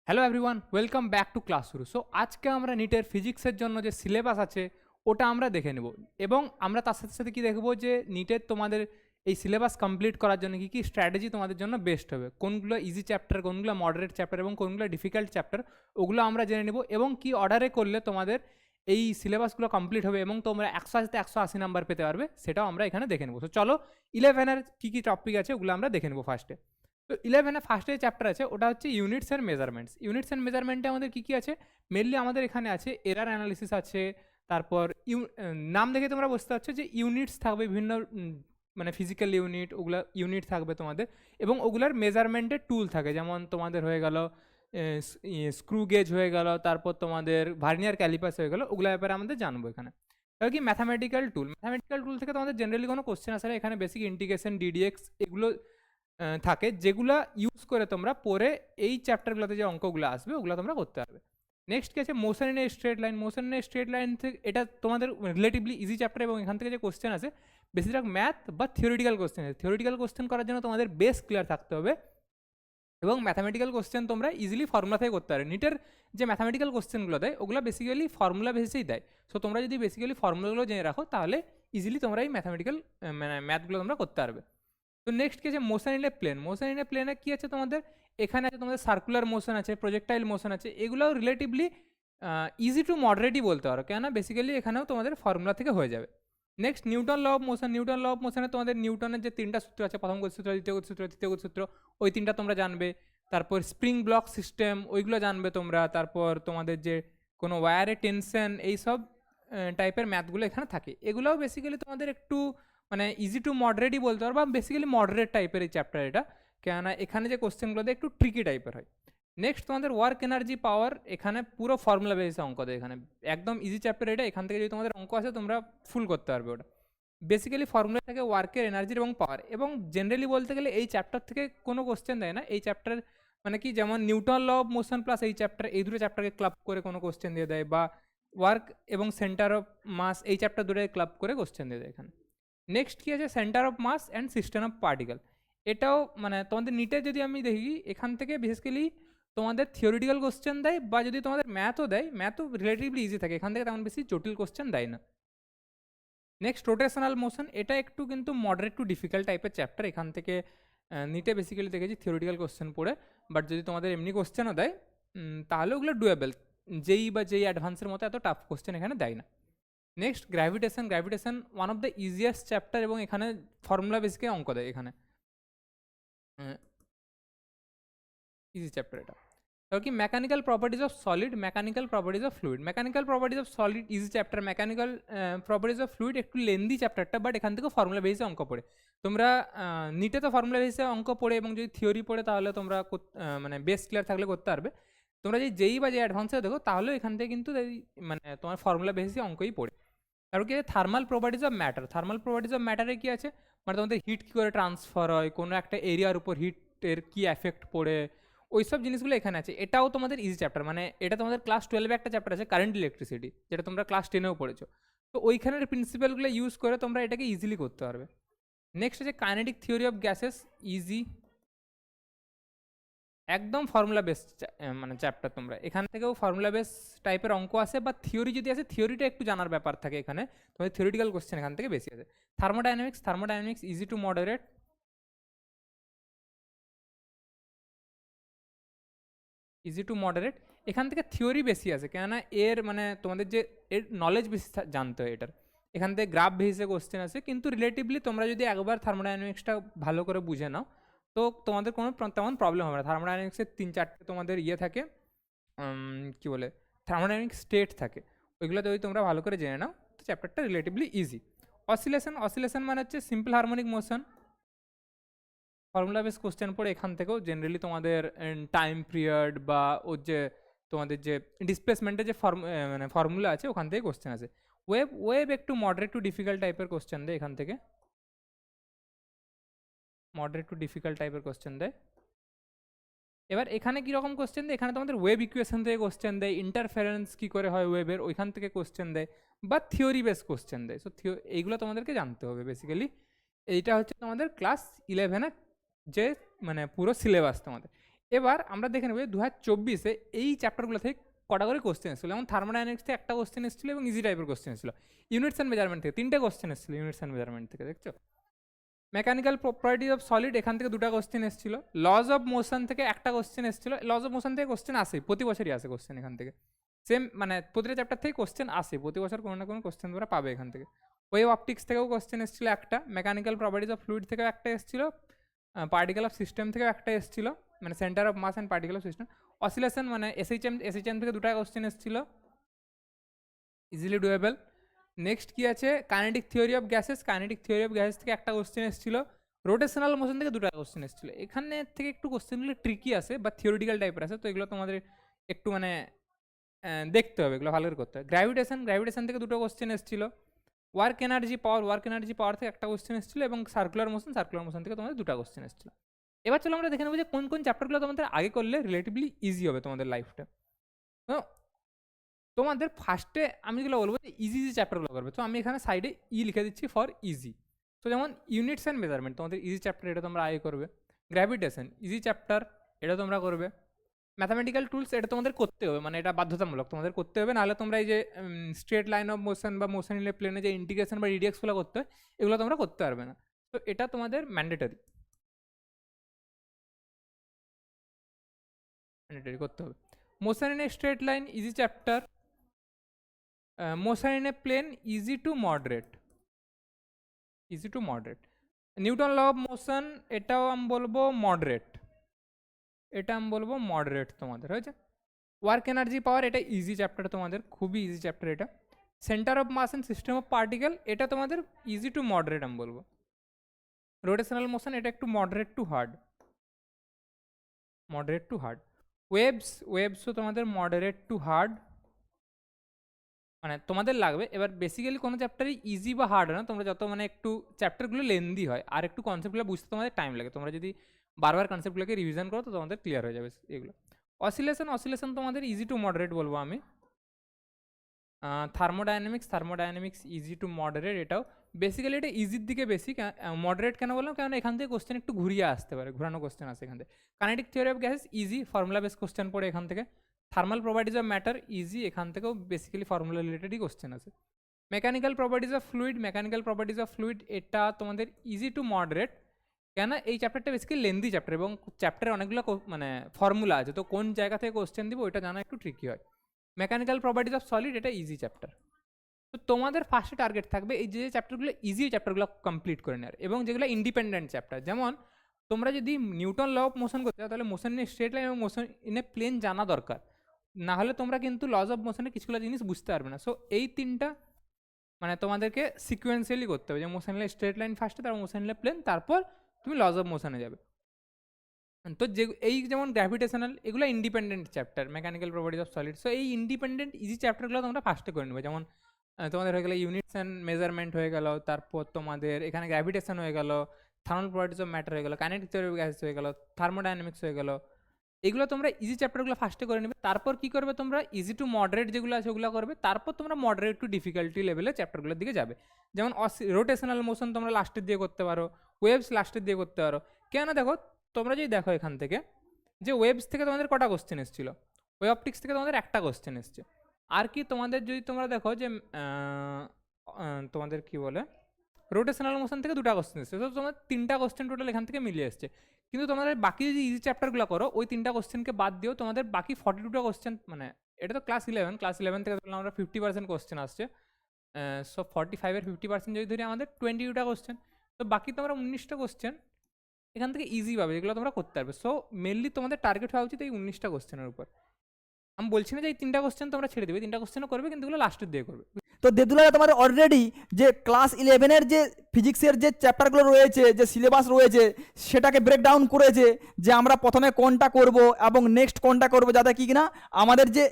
Hello everyone, welcome back to classroom. So আজকে আমরা নিটের ফিজিক্সের জন্য যে সিলেবাস আছে ওটা আমরা দেখে নেব, এবং আমরা তার সাথে সাথে কি দেখবো যে নিটের তোমাদের এই সিলেবাস কমপ্লিট করার জন্য কী কী স্ট্র্যাটেজি তোমাদের জন্য বেস্ট হবে, কোনগুলো ইজি চ্যাপ্টার, কোনগুলো মডারেট চ্যাপ্টার এবং কোনগুলো ডিফিকাল্ট চ্যাপ্টার, ওগুলো আমরা জেনে নেব, এবং কি অর্ডারে করলে তোমাদের এই সিলেবাসগুলো কমপ্লিট হবে এবং তোমরা 100-180 নাম্বার পেতে পারবে, সেটাও আমরা এখানে দেখে নেবো। সো চলো 11-এর কী কী টপিক আছে ওগুলো আমরা দেখে নেবো ফার্স্টে। তো 11-এ ফার্স্টে যে চ্যাপ্টার আছে ওটা হচ্ছে units and measurements. Units and মেজারমেন্টে আমাদের কী কী আছে, মেনলি আমাদের এখানে আছে এরার অ্যানালিসিস আছে, তারপর নাম দেখে তোমরা বুঝতে পারছো যে ইউনিটস থাকবে বিভিন্ন, মানে ফিজিক্যাল ইউনিট, ওগুলো ইউনিট থাকবে তোমাদের, এবং ওগুলার মেজারমেন্টের টুল থাকে, যেমন তোমাদের হয়ে গেল স্ক্রু গেজ হয়ে গেল, তারপর তোমাদের ভার্নিয়ার ক্যালিপাস হয়ে গেল, ওগুলোর ব্যাপারে আমাদের জানবো এখানে। তাহলে কি ম্যাথামেটিক্যাল টুল থেকে তোমাদের জেনারেলি কোনো কোশ্চেন আসে না, এখানে বেসিক ইন্টিগ্রেশন, ডিডিএক্স এগুলো থাকে, যেগুলো ইউজ করে তোমরা পরে এই চ্যাপ্টারগুলোতে যে অঙ্কগুলো আসবে ওগুলো তোমরা করতে পারবে। নেক্সট কি আছে, motion in a straight line. Motion in a straight line থেকে এটা তোমাদের রিলেটিভলি ইজি চ্যাপ্টার, এবং এখান থেকে যে কোশ্চেন আছে বেশিরভাগ ম্যাথ বা থিওরিটিক্যাল কোশ্চেন আছে। থিওরিটিক্যাল কোশ্চেন করার জন্য তোমাদের বেস ক্লিয়ার থাকতে হবে, এবং ম্যাথামেটিক্যাল কোশ্চেন তোমরা ইজিলি ফর্মুলা থেকে করতে পারো। নিটের যে ম্যাথামেটিক্যাল কোশ্চেনগুলো দেয় ওগুলো বেসিক্যালি ফর্মুলা বেসিসেই দেয়। সো তোমরা যদি বেসিক্যালি ফর্মুলাগুলো জেনে রাখো তাহলে ইজিলি তোমরা এই ম্যাথামেটিক্যাল মানে ম্যাথগুলো তোমরা করতে পারবে। তো নেক্সট কি আছে, motion in a plane. Motion in a প্লেনে কী আছে তোমাদের, এখানে আছে তোমাদের সার্কুলার মোশন আছে, প্রজেক্টাইল মোশন আছে, এগুলোও রিলেটিভলি ইজি টু মডারেটই বলতে পারো, কেননা বেসিক্যালি এখানেও তোমাদের ফর্মুলা থেকে হয়ে যাবে। Next Newton law of motion. Newton law of মোশনে তোমাদের নিউটনের যে 3টা সূত্র আছে, প্রথম গতিসূত্র, দ্বিতীয় গতিসূত্র, তৃতীয় গতিসূত্র, ওই 3টা তোমরা জানবে। তারপর স্প্রিং ব্লক সিস্টেম ওইগুলো জানবে তোমরা। তারপর তোমাদের যে কোনো ওয়্যারে টেনশন, এইসব টাইপের ম্যাথগুলো এখানে থাকে, এগুলোও বেসিক্যালি তোমাদের একটু মানে ইজি টু মডারেটই বলতে পারো, বা বেসিক্যালি মডারেট টাইপের এই চ্যাপ্টার এটা, কেননা এখানে যে কোশ্চেনগুলো দেয় একটু ট্রিকি টাইপের হয়। নেক্সট তোমাদের ওয়ার্ক এনার্জি পাওয়ার, এখানে পুরো ফর্মুলা বেসে অঙ্ক দেয়, এখানে একদম ইজি চ্যাপ্টার এটা, এখান থেকে যদি তোমাদের অঙ্ক আছে তোমরা ফুল করতে পারবে ওটা। বেসিক্যালি ফর্মুলা থাকে ওয়ার্কের, এনার্জির এবং পাওয়ার, এবং জেনারেলি বলতে গেলে এই চ্যাপ্টার থেকে কোনো কোশ্চেন দেয় না এই চ্যাপ্টার, মানে কি যেমন Newton law of motion plus এই চ্যাপ্টার, এই দুটো চ্যাপ্টারকে ক্লাব করে কোনো কোশ্চেন দিয়ে দেয়, বা ওয়ার্ক এবং সেন্টার অফ মাস এই চ্যাপ্টার দুটোকে ক্লাব করে কোশ্চেন দিয়ে দেয় এখানে। নেক্সট কী আছে, centre of mass and system of particle. এটাও মানে তোমাদের নিটে যদি আমি দেখি এখান থেকে বেসিক্যালি তোমাদের থিওরিটিক্যাল কোশ্চেন দেয়, বা যদি তোমাদের ম্যাথও দেয়, ম্যাথও রিলেটিভলি ইজি থাকে, এখান থেকে তেমন বেশি জটিল কোশ্চেন দেয় না। নেক্সট রোটেশনাল মোশন, এটা একটু কিন্তু মডারেট টু ডিফিকাল্ট টাইপের চ্যাপ্টার, এখান থেকে নিটে বেসিক্যালি দেখেছি থিওরিটিক্যাল কোশ্চেন পড়ে, বাট যদি তোমাদের এমনি কোশ্চেনও দেয় তাহলে ওগুলো ডুয়েবল, যেই অ্যাডভান্সের মতো এত টাফ কোশ্চেন এখানে দেয় না। Next gravitation. Gravitation one of the easiest chapter, এবং এখানে ফর্মুলা বেসিকে অঙ্ক দেয়, এখানে ইজি চ্যাপ্টার এটা। তারপর কি mechanical properties of solid, mechanical properties of fluid. Mechanical properties of solid easy chapter, mechanical properties of fluid একটু লেন্দি চ্যাপ্টারটা, বাট এখান থেকে ফর্মুলা বেসে অঙ্ক পড়ে তোমরা নিটে তো ফর্মুলা বেসে অঙ্ক পড়ে, এবং যদি থিওরি পড়ে তাহলে তোমরা মানে বেস ক্লিয়ার থাকলে করতে পারবে। তোমরা যদি যেই বা যে অ্যাডভান্সে দেখো তাহলেও এখান থেকে কিন্তু মানে তোমার ফর্মুলা বেসে অঙ্কই পড়ে। তারপর কি thermal properties of matter. Thermal properties of ম্যাটারে কী আছে, মানে তোমাদের হিট কী করে ট্রান্সফার হয়, কোনো একটা এরিয়ার উপর হিটের কী এফেক্ট পড়ে, ওই সব জিনিসগুলো এখানে আছে। এটাও তোমাদের ইজি চ্যাপ্টার, মানে এটা তোমাদের ক্লাস 12-এ একটা চ্যাপ্টার আছে কারেন্ট ইলেকট্রিসিটি, যেটা তোমরা ক্লাস 10-এও পড়েছো। তো ওইখানের প্রিন্সিপালগুলো ইউজ করে তোমরা এটাকে ইজিলি করতে পারবে। নেক্সট আছে kinetic theory of gases, easy একদম ফর্মুলা বেস মানে চ্যাপ্টার, তোমরা এখান থেকেও ফর্মুলা বেস টাইপের অঙ্ক আসে, বা থিওরি যদি আসে থিওরিটা একটু জানার ব্যাপার থাকে, এখানে তোমাদের থিওরিটিক্যাল কোশ্চেন এখান থেকে বেশি আছে। Thermodynamics. Thermodynamics easy to moderate, easy to moderate, এখান থেকে থিওরি বেশি আছে, কেননা এর মানে তোমাদের যে এর নলেজ বেশি জানতে হয় এটার, এখান থেকে গ্রাফ বেসে কোশ্চেন আছে, কিন্তু রিলেটিভলি তোমরা যদি একবার থার্মোডাইনামিক্সটা ভালো করে বুঝে নাও তো তোমাদের কোনো তেমন প্রবলেম হবে না। থার্মোডাইনামিক্সের 3-4টে তোমাদের ইয়ে থাকে, কী বলে, থার্মোডাইনামিক স্টেট থাকে, ওইগুলোতে ওই তোমরা ভালো করে জেনে নাও তো চ্যাপ্টারটা রিলেটিভলি ইজি। অসিলেশন। অসিলেশন মানে হচ্ছে simple harmonic motion, formula base question পড়ে এখান থেকেও জেনারেলি তোমাদের টাইম পিরিয়ড বা ওর যে তোমাদের যে ডিসপ্লেসমেন্টের যে মানে ফর্মুলা আছে ওখান থেকে কোশ্চেন আছে। ওয়েব। ওয়েব একটু মডারেট টু ডিফিকাল্ট টাইপের কোশ্চেন দেয়, এখান থেকে মডারেট টু ডিফিকাল্ট টাইপের কোশ্চেন দেয়। এবার এখানে কীরকম কোশ্চেন দেয়, এখানে তোমাদের ওয়েব ইকুয়েশন থেকে কোশ্চেন দেয়, ইন্টারফারেন্স কী করে হয় ওয়েবের ওইখান থেকে কোশ্চেন দেয়, বা থিওরি বেস কোশ্চেন দেয়। সো এইগুলো তোমাদেরকে জানতে হবে বেসিক্যালি। এইটা হচ্ছে তোমাদের ক্লাস 11-এর যে মানে পুরো সিলেবাস তোমাদের। এবার আমরা দেখে নেব 2024-এ এই চ্যাপ্টারগুলো থেকে কটা করে কোশ্চেন এসেছিলো, যেমন থার্মোডাইনামিক্স থেকে একটা কোশ্চেন এসেছিলো এবং ইজি টাইপের কোশ্চেন এসেছিলো। ইউনিটস অ্যান্ড মেজারমেন্ট থেকে 3টে কোশ্চেন এসেছিলো, ইউনিটস অ্যান্ড মেজারমেন্ট থেকে, দেখছো। মেকানিক্যাল প্রপার্টিজ অফ সলিড এখান থেকে 2টা কোশ্চেন এসেছিলো। লজ অফ মোশন থেকে একটা কোশ্চেন এসেছিলো। লজ অফ মোশন থেকে কোশ্চেন আসে, প্রতি বছরই আসে কোশ্চেন এখান থেকে, সেম মানে প্রতিটা চ্যাপ্টার থেকে কোশ্চেন আসে, প্রতি বছর কোনো না কোনো কোশ্চেন তোমরা পাবে এখান থেকে। ওয়েভ অপটিক্স থেকেও কোশ্চেন এসেছিলো একটা, মেকানিক্যাল প্রপার্টিজ অফ ফ্লুইড থেকেও একটা এসেছিলো, পার্টিকেল অফ সিস্টেম থেকেও একটা এসেছিলো, মানে centre of mass and particle of system. Oscillation মানে এসএইচএম থেকে 2টা কোশ্চেন এসেছিলো, ইজিলি ডুয়েবল। নেক্সট কি আছে, kinetic theory of gases, kinetic theory of gases থেকে একটা কোশ্চেন এসেছিলো। রোটেশনাল মোশন থেকে 2টা কোশ্চেন এসেছিলো। এখানে থেকে একটু কোশ্চেনগুলো ট্রিকি আসে বা থিওরিটিক্যাল টাইপের আছে, তো এগুলো তোমাদের একটু মানে দেখতে হবে, এগুলো ভালো করে করতে হবে। গ্র্যাভিটেশন থেকে 2টো কোশ্চেন এসেছিলো। ওয়ার্ক এনার্জি পাওয়ার থেকে একটা কোশ্চেন এসেছিলো, এবং সার্কুলার মোশন থেকে তোমাদের 2টা কোশ্চেন এসেছিলো। এবার চলো আমরা দেখে নেবো যে কোন কোন চ্যাপ্টারগুলো তোমাদের আগে করলে রিলেটিভলি ইজি হবে তোমাদের লাইফটা। তো তোমাদের ফার্স্টে আমি যেগুলো বলবো যে ইজি চ্যাপ্টারগুলো করবে, তো আমি এখানে সাইডে লিখে দিচ্ছি ফর ইজি। তো যেমন ইউনিটস অ্যান্ড মেজারমেন্ট তোমাদের ইজি চ্যাপ্টার, এটা তোমরা আগে করবে। গ্র্যাভিটেশন ইজি চ্যাপ্টার, এটা তোমরা করবে। ম্যাথামেটিক্যাল টুলস এটা তোমাদের করতে হবে, মানে এটা বাধ্যতামূলক তোমাদের করতে হবে, নাহলে তোমরা এই যে স্ট্রেট লাইন অফ মোশন বা মোশন ইন প্লেনে যে ইন্টিগ্রেশন বা রিডিএক্সগুলো করতে হয়, এগুলো তোমরা করতে পারবে না। তো এটা তোমাদের ম্যান্ডেটারি করতে হবে। Motion in a straight line easy chapter, motion in a plane easy to moderate, Newton law of motion এটাও আমি বলবো মডারেট, তোমাদের হয়েছে। ওয়ার্ক এনার্জি পাওয়ার এটা ইজি চ্যাপ্টার, তোমাদের খুবই ইজি চ্যাপ্টার এটা। Centre of mass and system of particle এটা তোমাদের ইজি টু মডারেট আমি বলবো। রোটেশনাল মোশন এটা একটু মডারেট টু হার্ড। ওয়েভসও তোমাদের মডারেট টু হার্ড, মানে তোমাদের লাগবে। এবার বেসিক্যালি কোনো চ্যাপ্টারই ইজি বা হার্ড না, তোমরা যত মানে একটু চ্যাপ্টারগুলো লেন্দি হয় আর একটু কনসেপ্টগুলো বুঝতে তোমাদের টাইম লাগে, তোমরা যদি বারবার কনসেপ্টগুলোকে রিভিশন করো তো তোমাদের ক্লিয়ার হয়ে যাবে এগুলো। অসিলেশন তোমাদের ইজি টু মডারেট বলবো আমি। থার্মোডাইনামিক্স ইজি টু মডারেট, এটাও বেসিক্যালি এটা ইজির দিকে বেশি। মডারেট কেন বললাম, কারণ এখান থেকে কোশ্চেন একটু ঘুরিয়ে আসতে পারে, ঘুরানো কোশ্চেন আসে এখান থেকে। Kinetic theory of gases easy, formula base question পড়ে এখান থেকে। Thermal properties of matter easy, এখান থেকেও বেসিক্যালি ফর্মুলা রিলেটেডই কোশ্চেন আছে। মেকানিক্যাল প্রপার্টিজ অফ ফ্লুইড এটা তোমাদের ইজি টু মডারেট, কেন এই চ্যাপ্টারটা বেসিক্যালি লেন্দি চ্যাপ্টার এবং চ্যাপ্টারে অনেকগুলো মানে ফর্মুলা আছে, তো কোন জায়গা থেকে কোশ্চেন দিব ওইটা জানা একটু ট্রিকি হয়। মেকানিক্যাল প্রপার্টিজ অফ সলিড এটা ইজি চ্যাপ্টার। তো তোমাদের ফার্স্টে টার্গেট থাকবে এই যে চ্যাপ্টারগুলো ইজি চ্যাপ্টারগুলো কমপ্লিট করে নেওয়ার, এবং যেগুলো ইন্ডিপেন্ডেন্ট চ্যাপ্টার, যেমন তোমরা যদি নিউটন ল অফ মোশন করতে চাও তাহলে মোশন ইন স্ট্রেট লাইন এবং মোশন ইন এ প্লেন জানা দরকার, না হলে তোমরা কিন্তু লজ অফ মোশনের কিছুগুলো জিনিস বুঝতে পারবে না। সো এই 3টা মানে তোমাদেরকে সিকুয়েন্সিয়ালি করতে হবে, যে মোশন ইন স্ট্রেট লাইন ফার্স্টে, তারপর মোশন ইন প্লেন, তারপর তুমি লজ অফ মোশনে যাবে। তো যে এই যেমন গ্র্যাভিটেশনাল এগুলো independent chapter, mechanical properties of solid, so এই ইন্ডিপেন্ডেন্ট ইজি চ্যাপ্টারগুলো তোমরা ফার্স্টে করে নেবে। যেমন তোমাদের হয়ে গেলো ইউনিটস অ্যান্ড মেজারমেন্ট হয়ে গেল, তারপর তোমাদের এখানে গ্র্যাভিটেশন হয়ে গেল, থার্মাল প্রপার্টিজ অফ ম্যাটার হয়ে গেলো, কাইনেটিক থিওরি অফ গ্যাসেস হয়ে গেল, থার্মোডাইনামিক্স হয়ে গেল। এগুলো তোমরা ইজি চ্যাপ্টারগুলো ফার্স্টে করে নেবে, তারপর কি করবে তোমরা ইজি টু মডারেট যেগুলো আছে ওগুলো করবে, তারপর তোমরা মডারেট টু ডিফিকাল্টি লেভেলে চ্যাপ্টারগুলোর দিকে যাবে। যেমন রোটেশনাল মোশন তোমরা লাস্টের দিয়ে করতে পারো, ওয়েভস লাস্টের দিয়ে করতে পারো। কেন দেখো, তোমরা যদি দেখো এখান থেকে যে ওয়েভস থেকে তোমাদের কটা কোশ্চেন এসেছিলো, ওয়েভ অপটিক্স থেকে তোমাদের একটা কোশ্চেন এসছে। আর কি তোমাদের যদি তোমরা দেখো যে তোমাদের কি বলে রোটেশনাল মোশন থেকে 2টা কোশ্চেন এসছে, তো তোমার 3টা কোশ্চেন টোটাল এখান থেকে মিলিয়ে এসছে। কিন্তু তোমাদের বাকি যদি ইজি চ্যাপ্টারগুলো করো ওই 3টা কোশ্চেনকে বাদ দিও, তোমাদের বাকি 42টা কোশ্চেন, মানে এটা তো ক্লাস 11 থেকে ধরলাম আমরা 50% কোশ্চেন আসছে, সো 45-এর 50% যদি ধরি আমাদের 22টা কোশ্চেন, তো বাকি তোমরা 19টা কোশ্চেন এখান থেকে ইজি পাবে, যেগুলো তোমরা করতে পারবে। সো মেনলি তোমাদের টার্গেট হওয়া উচিত এই 19টা কোশ্চেনের উপর। আমি বলছি না যে এই 3টা কোশ্চেন তোমরা ছেড়ে দেবে, 3টা কোশ্চেনও করবে, কিন্তু এগুলো লাস্টের দিয়ে করবে। তো দেবদুল্লাহ তোমার অলরেডি যে ক্লাস 11-এর যে ফিজিক্সের যে চ্যাপ্টারগুলো রয়েছে, যে সিলেবাস রয়েছে, সেটাকে ব্রেকডাউন করেছে যে আমরা প্রথমে কোনটা করব এবং নেক্সট কোনটা করব, যাতে কি কিনা আমাদের যে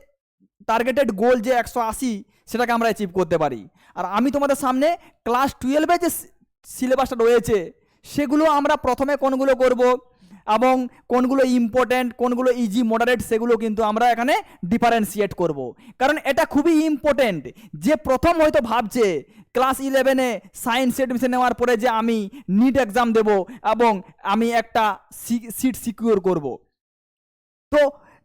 টার্গেটেড গোল যে 180 সেটাকে আমরা অ্যাচিভ করতে পারি। আর আমি তোমাদের সামনে ক্লাস 12-এ যে সিলেবাসটা রয়েছে সেগুলো আমরা প্রথমে কোনগুলো করব এবং কোনগুলো ইম্পর্ট্যান্ট, কোনগুলো ইজি মডারেট, সেগুলো কিন্তু আমরা এখানে ডিফারেন্সিয়েট করব। কারণ এটা খুবই ইম্পর্ট্যান্ট, যে প্রথম হয়তো ভাবছে ক্লাস 11-এ সায়েন্স এডমিশন নেওয়ার পরে যে আমি নিট এক্সাম দেব এবং আমি একটা সিট সিকিউর করব, তো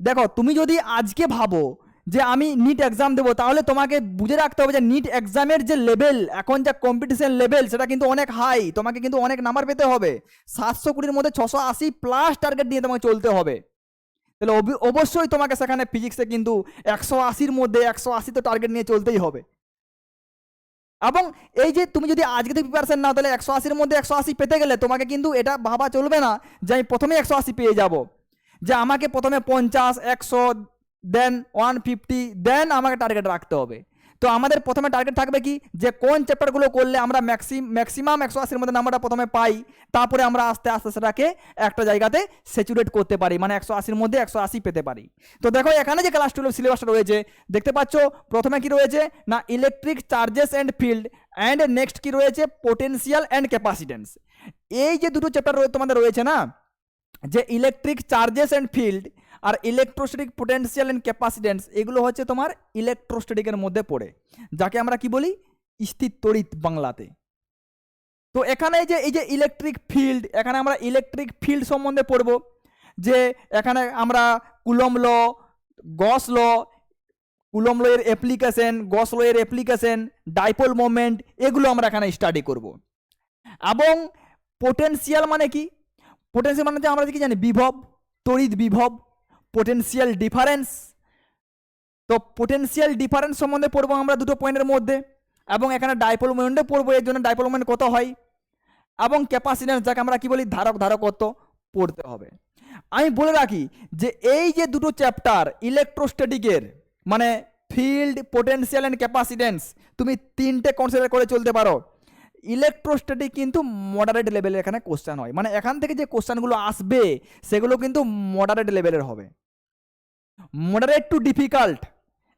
দেখো, তুমি যদি আজকে ভাবো যে আমি নিট এক্সাম দেবো, তাহলে তোমাকে বুঝে রাখতে হবে যে নিট এক্সামের যে লেভেল, এখন যে কম্পিটিশন লেভেল, সেটা কিন্তু অনেক হাই। তোমাকে কিন্তু অনেক নাম্বার পেতে হবে। 720-র মধ্যে 680+ টার্গেট নিয়ে তোমাকে চলতে হবে। তাহলে অবশ্যই তোমাকে সেখানে ফিজিক্সে কিন্তু 180-র মধ্যে 180 তো টার্গেট নিয়ে চলতেই হবে। এবং এই যে তুমি যদি আজকে থেকে প্রিপারেশন নাও, তাহলে 180-র মধ্যে 180 পেতে গেলে তোমাকে কিন্তু এটা ভাবা চলবে না যে আমি প্রথমে 180 পেয়ে যাব, যে আমাকে প্রথমে 50, 100, দেন 150, দেন আমাকে টার্গেট রাখতে হবে। তো আমাদের প্রথমে টার্গেট থাকবে কি, যে কোন চ্যাপ্টারগুলো করলে আমরা ম্যাক্সিমাম 180-র মধ্যে নাম্বারটা প্রথমে পাই, তারপরে আমরা আস্তে আস্তে সেটাকে একটা জায়গাতে স্যাচুরেট করতে পারি, মানে 180-র মধ্যে 180 পেতে পারি। তো দেখো এখানে যে ক্লাস 12 সিলেবাসটা রয়েছে দেখতে পাচ্ছ, প্রথমে কি রয়েছে না electric charges and field, and next কি রয়েছে পোটেনশিয়াল অ্যান্ড ক্যাপাসিটেন্স। এই যে দুটো চ্যাপ্টার তোমাদের রয়েছে না, যে ইলেকট্রিক চার্জেস অ্যান্ড ফিল্ড আর ইলেকট্রোস্ট্যাটিক পোটেনশিয়াল অ্যান্ড ক্যাপাসিটেন্স, এগুলো হচ্ছে তোমার ইলেকট্রোস্ট্যাটিকের মধ্যে পড়ে, যাকে আমরা কি বলি স্থির তড়িৎ বাংলাতে। তো এখানে এই যে ইলেকট্রিক ফিল্ড, এখানে আমরা ইলেকট্রিক ফিল্ড সম্বন্ধে পড়ব, যে এখানে আমরা কুলম্ব ল, গস ল, কুলম্ব ল এর অ্যাপ্লিকেশন, গস ল এর অ্যাপ্লিকেশন, ডাইপোল মোমেন্ট, এগুলো আমরা এখানে স্টাডি করব। এবং পোটেনশিয়াল মানে কি, পোটেনশিয়াল মানে আমরা কি জানি বিভব, তড়িৎ বিভব, পোটেনশিয়াল ডিফারেন্স। তো পোটেনশিয়াল ডিফারেন্স সম্বন্ধে পড়বো আমরা দুটো পয়েন্টের মধ্যে, এবং এখানে ডাইপোল মোমেন্টে পড়বো, এর জন্য ডাইপোল মোমেন্ট কত হয়, এবং ক্যাপাসিটেন্স, যাকে আমরা কি বলি ধারক ধারকত্ব, পড়তে হবে। আমি বলে রাখি যে এই যে দুটো চ্যাপ্টার ইলেকট্রোস্ট্যাটিকের, মানে ফিল্ড, পোটেনশিয়াল অ্যান্ড ক্যাপাসিটেন্স, তুমি তিনটে কনসিডার করে চলতে পারো। ইলেকট্রোস্ট্যাটিক কিন্তু মডারেট লেভেলের এখানে কোশ্চেন হয়, মানে এখান থেকে যে কোশ্চেনগুলো আসবে সেগুলো কিন্তু মডারেট লেভেলের হবে, মডারেট টু ডিফিকাল্ট।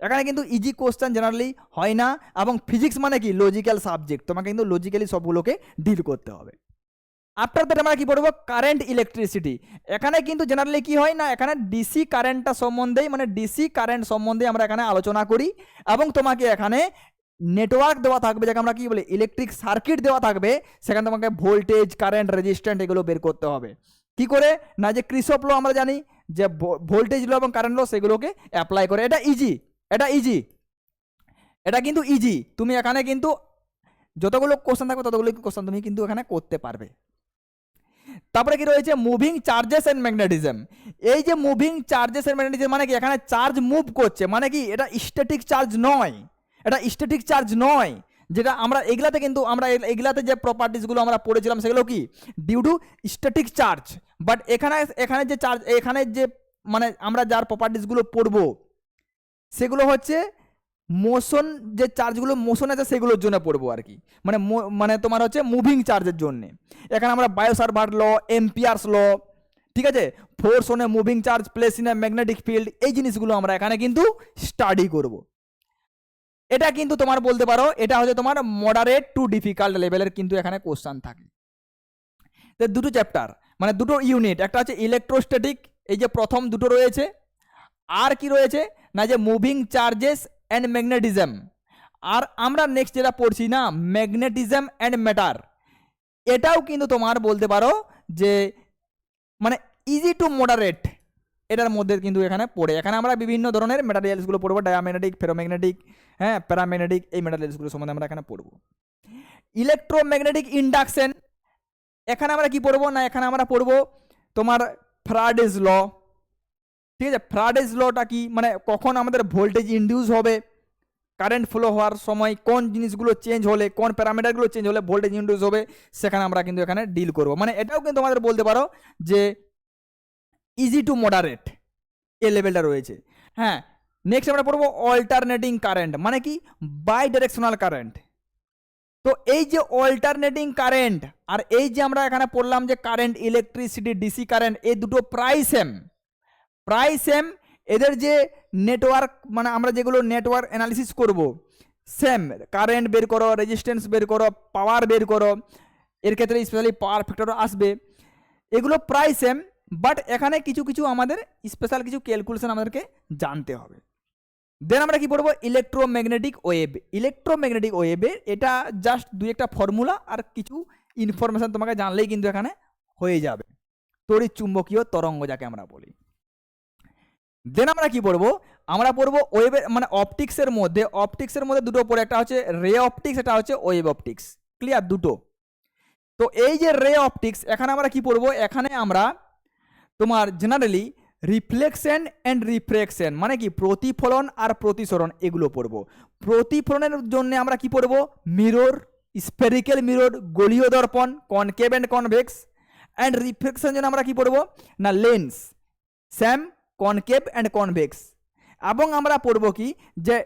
এখানে কিন্তু ইজি কোশ্চেন জেনারেলি হয় না। এবং ফিজিক্স মানে কি লজিক্যাল সাবজেক্ট, তোমাকে কিন্তু লজিক্যালি সবগুলোকে ডিল করতে হবে। আফটার দ্যাট আমরা কি পড়বো কারেন্ট ইলেকট্রিসিটি। এখানে কিন্তু জেনারেলি কি হয় না, এখানে ডিসি কারেন্টটা সম্বন্ধেই, মানে ডিসি কারেন্ট সম্বন্ধে আমরা এখানে আলোচনা করি, এবং তোমাকে এখানে নেটওয়ার্ক দেওয়া থাকবে, যাকে আমরা কি বলি ইলেকট্রিক সার্কিট দেওয়া থাকবে, সেখানে তোমাকে ভোল্টেজ, কারেন্ট, রেজিস্ট্যান্ট এগুলো বের করতে হবে। কি করে না, যে ক্রিসপ ল আমরা জানি, যে ভোল্টেজ ল এবং কারেন্ট ল সেগুলোকে অ্যাপ্লাই করে। এটা ইজি, এটা ইজি, এটা কিন্তু ইজি। তুমি এখানে কিন্তু যতগুলো কোশ্চেন থাকবে ততগুলো কোশ্চেন তুমি কিন্তু এখানে করতে পারবে। তারপরে কি রয়েছে মুভিং চার্জেস এন্ড ম্যাগনেটিজম। এই যে মুভিং চার্জেস এন্ড ম্যাগনেটিজম মানে কি, এখানে চার্জ মুভ করছে, মানে কি এটা স্ট্যাটিক চার্জ নয়, এটা স্ট্যাটিক চার্জ নয়। যেটা আমরা এগুলাতে কিন্তু আমরা এগুলাতে যে প্রপার্টিসগুলো আমরা পড়েছিলাম সেগুলো কি due to static charge. But এখানে যে চার্জ, এখানে যে মানে আমরা যার প্রপার্টিসগুলো পড়বো সেগুলো হচ্ছে মোশন, যে চার্জগুলো মোশন আছে সেগুলোর জন্য পড়বো আর কি, মানে তোমার হচ্ছে মুভিং চার্জের জন্য। এখানে আমরা বায়োসাভার্ট ল, এম্পিয়ার্স ল, ঠিক আছে, force on a moving charge place in a magnetic field, এই জিনিসগুলো আমরা এখানে কিন্তু স্টাডি করব। এটা কিন্তু তোমার বলতে পারো এটা হচ্ছে তোমার মডারেট টু ডিফিকাল্ট লেভেলের কিন্তু এখানে কোশ্চেন থাকে। তো দুটো চ্যাপ্টার মানে দুটো ইউনিট, একটা হচ্ছে ইলেকট্রোস্ট্যাটিক, এই যে প্রথম দুটো রয়েছে, আর কি রয়েছে না যে মুভিং চার্জেস অ্যান্ড ম্যাগনেটিজম। আর আমরা নেক্সট যেটা পড়ছি না ম্যাগনেটিজম অ্যান্ড ম্যাটার, এটাও কিন্তু তোমার বলতে পারো যে মানে ইজি টু মডারেট, এটার মধ্যে কিন্তু এখানে পড়ে। এখানে আমরা বিভিন্ন ধরনের ম্যাটেরিয়ালসগুলো পড়বো, ডায়াম্যাগনেটিক, ফেরোম্যাগনেটিক, হ্যাঁ প্যারাম্যাগনেটিক, এই ম্যাটেরিয়ালসগুলো সম্বন্ধে আমরা এখানে পড়বো। ইলেকট্রোম্যাগনেটিক ইন্ডাকশন, এখানে আমরা কি পড়বো না, এখানে আমরা পড়বো তোমার ফ্যারাডেজ ল। ঠিক আছে, ফ্যারাডেজ লটা কি, মানে কখন আমাদের ভোল্টেজ ইনডিউস হবে, কারেন্ট ফ্লো হওয়ার সময় কোন জিনিসগুলো চেঞ্জ হলে, কোন প্যারামিটারগুলো চেঞ্জ হলে ভোল্টেজ ইনডিউস হবে, সেখানে আমরা কিন্তু এখানে ডিল করবো। মানে এটাও কিন্তু আমাদের বলতে পারো যে ইজি টু মডারেট এ লেভেলটা রয়েছে। হ্যাঁ, নেক্সট আমরা পড়বো অল্টারনেটিং কারেন্ট, মানে কি বাই ডাইরেকশনাল কারেন্ট। তো এই যে অল্টারনেটিং কারেন্ট আর এই যে আমরা এখানে পড়লাম যে কারেন্ট, ইলেকট্রিসিটি, ডিসি কারেন্ট, এই দুটো প্রায় সেম, এদের যে নেটওয়ার্ক, মানে আমরা যেগুলো নেটওয়ার্ক অ্যানালিসিস করব, সেম। কারেন্ট বের করো, রেজিস্ট্যান্স বের করো, পাওয়ার বের করো, এর ক্ষেত্রে স্পেশালি পাওয়ার ফ্যাক্টরও আসবে, এগুলো প্রায় সেম। বাট এখানে কিছু কিছু আমাদের স্পেশাল কিছু ক্যালকুলেশন আমাদেরকে জানতে হবে। দেন আমরা কি পড়বো ইলেকট্রোম্যাগনেটিক ওয়েভ। ইলেকট্রোম্যাগনেটিক ওয়েভে এটা জাস্ট দুই একটা ফর্মুলা আর কিছু ইনফরমেশন তোমাকে জানলেই কিন্তু এখানে হয়ে যাবে। তড়িৎ চুম্বকীয় তরঙ্গ যাকে আমরা বলি। দেন আমরা কি পড়বো, আমরা পড়বো ওয়েবের মানে অপটিক্সের মধ্যে দুটো পড়ে, একটা হচ্ছে রে অপটিক্স, একটা হচ্ছে ওয়েব অপটিক্স। ক্লিয়ার? দুটো। তো এই যে রে অপটিক্স, এখানে আমরা কি পড়বো, এখানে আমরা তোমার জেনারেলি রিফ্লেকশন অ্যান্ড রিফ্রেকশন মানে কি প্রতিফলন আর প্রতিসরণ এগুলো পড়বো। প্রতিফলনের জন্য আমরা কি পড়বো, মিরর, স্পেরিক্যাল মিরর, গোলীয় দর্পণ, concave and convex. And reflection জন্য আমরা কি পড়বো না lens, Sam, concave and convex. এবং আমরা পড়বো কি যে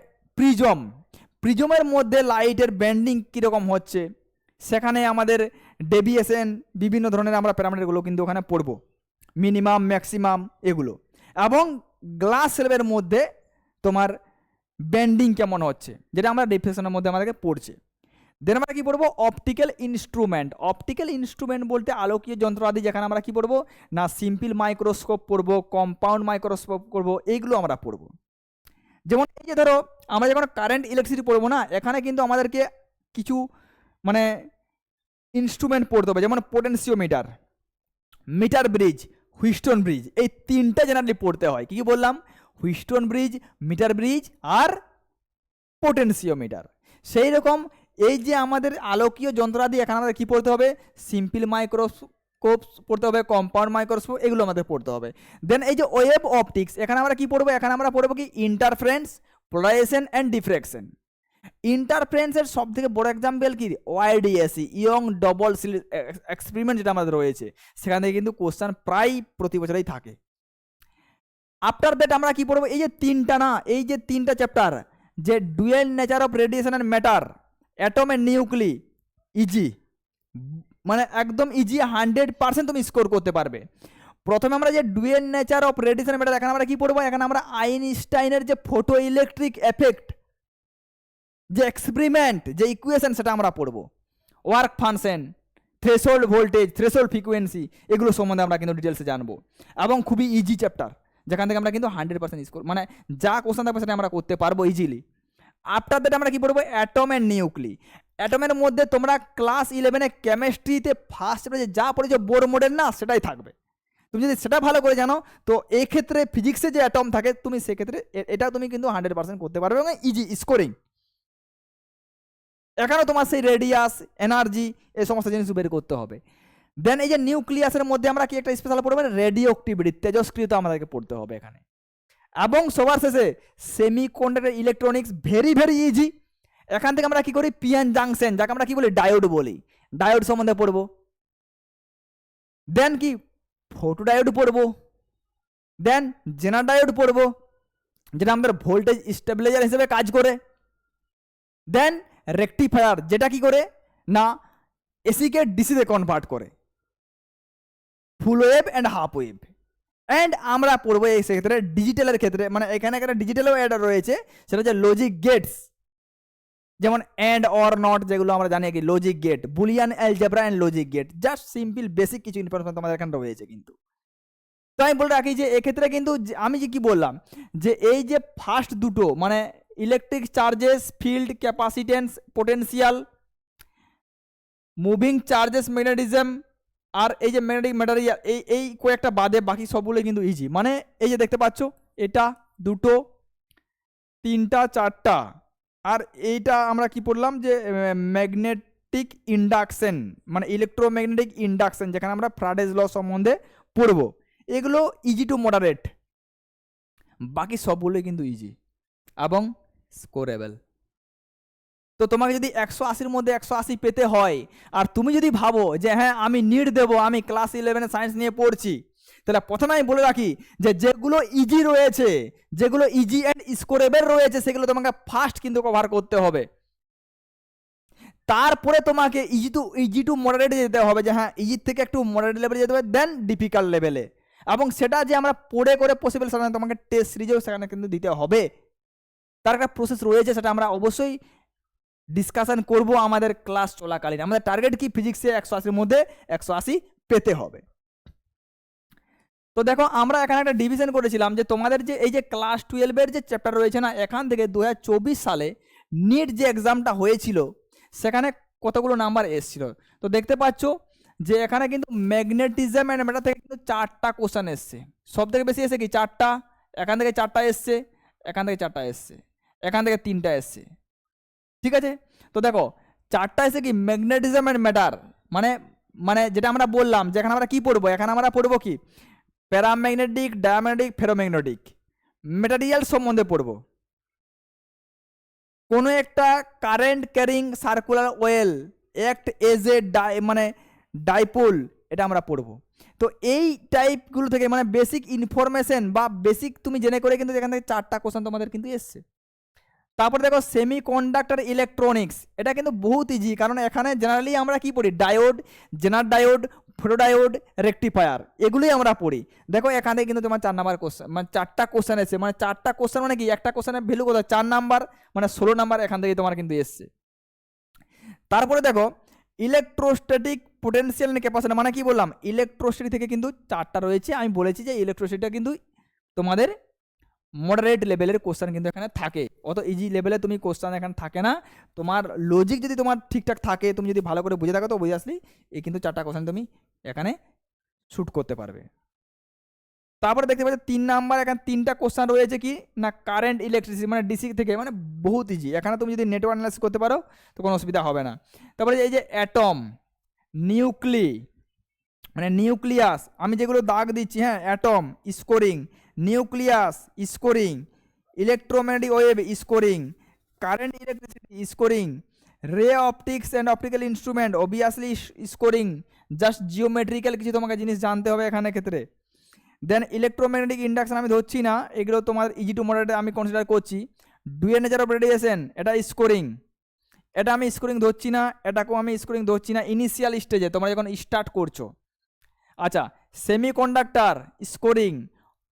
প্রিজমের মধ্যে লাইটের ব্যান্ডিং কীরকম হচ্ছে, সেখানে আমাদের ডেভিয়েশন বিভিন্ন ধরনের আমরা প্যারামিটারগুলো কিন্তু ওখানে পড়বো, মিনিমাম ম্যাক্সিমাম এগুলো। এবং গ্লাস স্ল্যাবের মধ্যে তোমার ব্যান্ডিং কেমন হচ্ছে, যেটা আমরা রিফ্লেকশনের মধ্যে আমাদেরকে পড়ছে। দেন আমরা কি পড়বো, অপটিক্যাল ইনস্ট্রুমেন্ট বলতে আলোকীয় যন্ত্রাদি, যেখানে আমরা কি পড়বো না সিম্পল মাইক্রোস্কোপ পড়বো, কম্পাউন্ড মাইক্রোস্কোপ পড়বো, এইগুলো আমরা পড়বো। যেমন এই যে ধরো আমরা যখন কারেন্ট ইলেকট্রিসিটি পড়বো না, এখানে কিন্তু আমাদেরকে কিছু মানে ইনস্ট্রুমেন্ট পড়তে হবে, যেমন potentiometer, meter bridge, Wheatstone bridge, এই তিনটা জেনারেলি পড়তে হয়। কি বললাম, হুইস্টন ব্রিজ, মিটার ব্রিজ আর পোটেনশিওমিটার। সেই রকম এই যে আমাদের আলোকীয় যন্ত্রাদি, এখানে আমাদের কী পড়তে হবে, সিম্পল মাইক্রোস্কোপ পড়তে হবে, কম্পাউন্ড মাইক্রোস্কোপ, এগুলো আমাদের পড়তে হবে। দেন এই যে ওয়েব অপটিক্স, এখানে আমরা কি পড়বো, এখানে আমরা পড়বো কি ইন্টারফারেন্স, পোলারাইজেশন অ্যান্ড ডিফ্রেকশন। ইন্টারফারেন্সের সব থেকে বড় এক্সাম্পল কি, ওয়াইডিএসি, ইয়ং ডবল স্লিট এক্সপেরিমেন্ট, যেটা আমাদের রয়েছে, সেখান থেকে কিন্তু কোশ্চেন প্রায় প্রতি বছরেই থাকে। আফটার দ্যাট আমরা কি পড়বো, এই যে তিনটা চ্যাপ্টার, যে dual nature of radiation and matter, atom and nuclei, easy, মানে একদম ইজি, 100% তুমি স্কোর করতে পারবে। প্রথমে আমরা যে dual nature of radiation and matter, এখানে আমরা কি পড়বো, এখানে আমরা আইনস্টাইনের যে ফটো ইলেকট্রিক এফেক্ট, যে এক্সপেরিমেন্ট, যে ইকুয়েশন, সেটা আমরা পড়বো। Work function, threshold voltage, threshold frequency, এগুলো সম্বন্ধে আমরা কিন্তু ডিটেলসে জানবো। এবং খুবই ইজি চ্যাপ্টার, যেখান থেকে আমরা কিন্তু 100% স্কোর, মানে যা কোশ্চেন থাকবে সেটা আমরা করতে পারবো ইজিলি। আফটার দ্যাট আমরা কি পড়বো, অ্যাটম অ্যান্ড নিউক্লি। অ্যাটমের মধ্যে তোমরা ক্লাস 11-এ কেমিস্ট্রিতে ফার্স্ট চ্যাপ্টারে যা পড়েছো বোর মডেল না, সেটাই থাকবে। তুমি যদি সেটা ভালো করে জানো, তো এই ক্ষেত্রে ফিজিক্সে যে অ্যাটম থাকে, তুমি সেক্ষেত্রে এটা তুমি কিন্তু 100% করতে পারবে এবং ইজি স্কোরিং। এখানেও তোমার সেই রেডিয়াস, এনার্জি, এই সমস্ত জিনিস বের করতে হবে। দেন এই যে নিউক্লিয়াসের মধ্যে আমরা কি একটা স্পেশাল পড়বো, রেডিও অ্যাক্টিভিটি, তেজস্ক্রিয়তা আমাদেরকে পড়তে হবে এখানে। এবং সবার শেষে semiconductor electronics, very very easy. এখান থেকে আমরা কি করি, পিএন জাংশন, যাকে আমরা কি বলি ডায়োড বলি, ডায়োড সম্বন্ধে পড়বো। দেন কি ফটো ডায়োড পড়বো। দেন জেনার ডায়োড পড়বো, যেটা আমাদের ভোল্টেজ স্টেবিলাইজার হিসেবে কাজ করে। দেন রেকটিফায়ার, যেটা কি করে না এসিকে ডিসিতে কনভার্ট করে, ফুল wave and half wave. And আমরা পড়বো এই ক্ষেত্রে ডিজিটালের ক্ষেত্রে, মানে এখানে একটা ডিজিটালও অ্যাড রয়েছে, সেটা হচ্ছে লজিক গেটস, যেমন অ্যান্ড অর নট, যেগুলো আমরা জানি কি logic gate, Boolean algebra and logic gate, just simple basic কিছু ইনফরমেশন তোমাদের এখানে রয়েছে কিন্তু। তো আমি বলে রাখি যে এক্ষেত্রে কিন্তু আমি যে কি বললাম, যে এই যে ফার্স্ট দুটো মানে electric charges, field, capacitance, potential, moving charges, magnetism, আর এই যে ম্যাগনেটিক ম্যাটেরিয়াল, এই কয়েকটা বাদে বাকি সবগুলো কিন্তু ইজি। মানে এই যে দেখতে পাচ্ছ, এটা দুটো, তিনটা, চারটা, আর এইটা আমরা কি পড়লাম যে ম্যাগনেটিক ইন্ডাকশন, মানে ইলেকট্রোম্যাগনেটিক ইন্ডাকশন, যেখানে আমরা ফ্যারাডেজ ল সম্বন্ধে পড়বো। এগুলো ইজি টু মডারেট, বাকি সবগুলোই কিন্তু ইজি এবং স্কোরেবল। তো তোমাকে যদি 180-র মধ্যে 180 পেতে হয়, আর তুমি যদি ভাবো যে হ্যাঁ আমি নিট দেবো, আমি ক্লাস 11-এ সায়েন্স নিয়ে পড়ছি, তাহলে প্রথমে আমি বলে রাখি যে যেগুলো ইজি রয়েছে, যেগুলো ইজি অ্যান্ড স্কোরেবল রয়েছে, সেগুলো তোমাকে ফার্স্ট কিন্তু কভার করতে হবে। তারপরে তোমাকে ইজি টু মডারেটে যেতে হবে, যে হ্যাঁ ইজির থেকে একটু মডারেট লেভেলে যেতে হবে, দেন ডিফিকাল্ট লেভেলে। এবং সেটা যে আমরা পড়ে করে পসিবল, সেখানে তোমাকে টেস্ট সিরিজেও সেখানে কিন্তু দিতে হবে। তার একটা প্রসেস রয়েছে, সেটা আমরা অবশ্যই ডিসকাশন করব আমাদের ক্লাস চলাকালীন। আমাদের টার্গেট কি, ফিজিক্সে 180-র মধ্যে 180 পেতে হবে। তো দেখো আমরা এখানে একটা ডিভিশন করেছিলাম, যে তোমাদের যে এই যে ক্লাস 12-এর যে চ্যাপ্টার রয়েছে না, এখান থেকে 2024 সালে নিট যে এক্সামটা হয়েছিল, সেখানে কতগুলো নাম্বার এসেছিল। তো দেখতে পাচ্ছ যে এখানে কিন্তু ম্যাগনেটিজম অ্যান্ড ম্যাটার থেকে কিন্তু 4টা কোশ্চেন এসছে। সব থেকে বেশি এসে কি 4টা, এখান থেকে 4টা এসছে, এখান থেকে 4টা এসছে, এখান থেকে 3টা এসছে। ঠিক আছে, তো দেখো 4টা এসে কি ম্যাগনেটিজম অ্যান্ড ম্যাটার, মানে মানে যেটা আমরা বললাম যে এখানে আমরা কি পড়বো, এখানে আমরা পড়বো কি প্যারাম্যাগনেটিক, ডায়াম্যাগনেটিক, ফেরোম্যাগনেটিক মেটেরিয়াল সম্বন্ধে পড়বো। কোনো একটা current carrying circular well act as a মানে ডাইপোল, এটা আমরা পড়বো। তো এই টাইপগুলো থেকে মানে বেসিক ইনফরমেশন বা বেসিক তুমি জেনে করে কিন্তু এখান থেকে 4টা কোশ্চেন তোমাদের কিন্তু এসছে। তারপরে দেখো সেমি কন্ডাক্টর ইলেকট্রনিক্স, এটা কিন্তু বহুত ইজি, কারণ এখানে জেনারেলি আমরা কি পড়ি ডায়োড, জেনার ডায়োড, ফোটোডায়োড, রেকটিফায়ার, এগুলোই আমরা পড়ি। দেখো এখানে কিন্তু তোমার 4 নাম্বার কোশ্চেন, মানে 4টা কোশ্চেন এসছে, মানে 4টা কোশ্চেন মানে কি একটা কোশ্চেনের ভ্যালু কত 4 নাম্বার, মানে 16 নাম্বার এখান থেকে তোমার কিন্তু এসছে। তারপরে দেখো ইলেকট্রোস্ট্যাটিক পোটেনশিয়াল এন্ড ক্যাপাসিটি, মানে কি বললাম ইলেকট্রোস্ট্যাটিক থেকে কিন্তু 4টা রয়েছে। আমি বলেছি যে ইলেকট্রোস্ট্যাটিকটা কিন্তু তোমাদের মডারেট লেভেলের কোশ্চেন কিন্তু এখানে থাকে, অত ইজি লেভেলে তুমি কোশ্চেন এখানে থাকে না। তোমার লজিক যদি তোমার ঠিকঠাক থাকে, তুমি যদি ভালো করে বুঝে থাকো, তো বুঝে আসলি এই কিন্তু 4টা কোশ্চেন তুমি এখানে শ্যুট করতে পারবে। তারপরে দেখতে পাচ্ছি 3 নাম্বার, এখানে 3টা কোশ্চেন রয়েছে কি না কারেন্ট ইলেকট্রিসিটি, মানে ডিসি থেকে, মানে বহুত ইজি। এখানে তুমি যদি নেটওয়ার্ক অ্যানালাইসিস করতে পারো তো কোনো অসুবিধা হবে না। তারপরে এই যে অ্যাটম, নিউক্লি, মানে নিউক্লিয়াস, আমি যেগুলো দাগ দিচ্ছি, হ্যাঁ atom scoring, nucleus scoring, electromagnetic wave scoring, current electricity scoring, ray optics and optical instrument obviously scoring, just geometrical কিছু তোমাকে জিনিস জানতে হবে এখানে ক্ষেত্রে। দেন ইলেকট্রোম্যাগনেটিক ইন্ডাকশন আমি ধরছি না, এগুলো তোমার ইজি টু মডারেট আমি কনসিডার করছি। ডুয়েল নেচার অফ রেডিয়েশন, এটা স্কোরিং, এটা আমি স্কোরিং ধরছি না, এটাকেও আমি স্কোরিং ধরছি না ইনিশিয়াল স্টেজে তোমরা যখন স্টার্ট করছো। আচ্ছা, semi conductor scoring,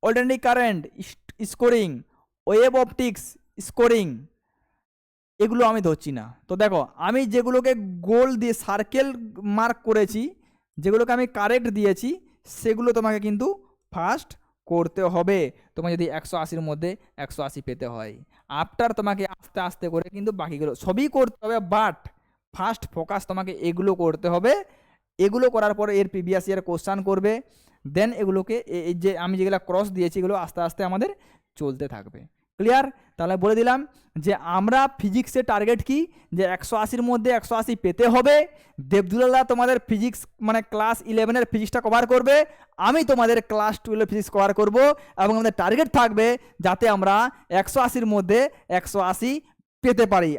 alternating current scoring, wave optics scoring, এগুলো আমি ধরছি না। তো দেখো আমি যেগুলোকে গোল দিয়ে সার্কেল মার্ক করেছি, যেগুলোকে আমি কারেক্ট দিয়েছি, সেগুলো তোমাকে কিন্তু ফার্স্ট করতে হবে, তোমাকে যদি 180-র মধ্যে 180 পেতে হয়। আফটার তোমাকে আস্তে আস্তে করে কিন্তু বাকিগুলো সবই করতে হবে, বাট ফার্স্ট ফোকাস তোমাকে এগুলো করতে হবে। এগুলো করার পরে এর প্রিভিয়াস ইয়ার কোশ্চান করবে, দেন এগুলোকে এই যে আমি যেগুলো ক্রস দিয়েছি এগুলো আস্তে আস্তে আমাদের চলতে থাকবে। ক্লিয়ার? তাহলে বলে দিলাম যে আমরা ফিজিক্সের টার্গেট কি, যে 180-র মধ্যে 180 পেতে হবে। দেবদুলাল্লাহ তোমাদের ফিজিক্স মানে ক্লাস 11-এর ফিজিক্সটা কভার করবে, আমি তোমাদের ক্লাস 12-এর ফিজিক্স কভার করব, এবং আমাদের টার্গেট থাকবে যাতে আমরা 180-র মধ্যে 180 পেতে পারি।